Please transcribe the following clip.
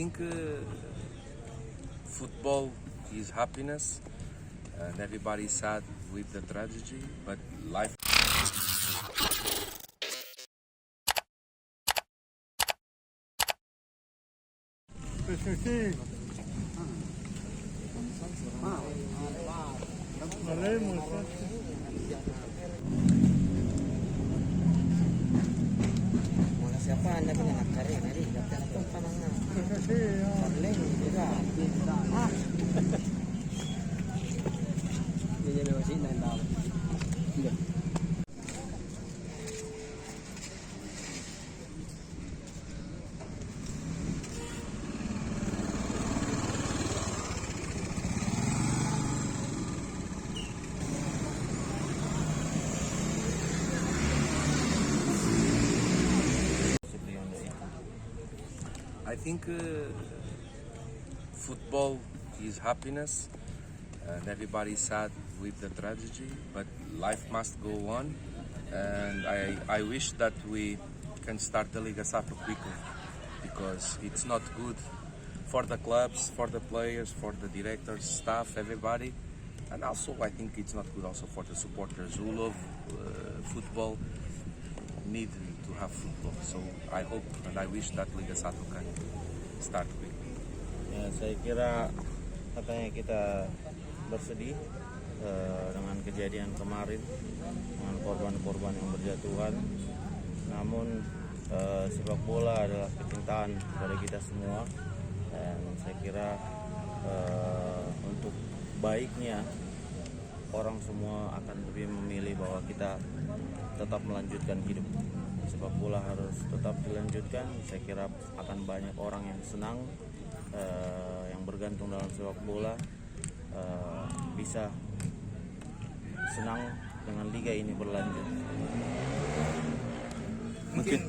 think football is happiness, and everybody's sad with the tragedy, but life. Mga siapa anda kena nak cari nari dapat apa panangnya. Paling juga. Dia jadi masih nandang. I think football is happiness, and everybody's sad with the tragedy, but life must go on. And I wish that we can start the Liga Sapa quickly, because it's not good for the clubs, for the players, for the directors, staff, everybody. And also I think it's not good also for the supporters who love football, need to have football. So I hope and I wish that Liga 1 can start quickly. Ya, saya kira katanya kita bersedih dengan kejadian kemarin, dengan korban-korban yang berjatuhan. Namun sepak bola adalah kecintaan pada kita semua, dan saya kira untuk baiknya orang semua akan lebih memilih bahwa kita tetap melanjutkan hidup. Sepak bola harus tetap dilanjutkan. Saya kira akan banyak orang yang senang, yang bergantung dalam sepak bola, bisa senang dengan liga ini berlanjut. Mungkin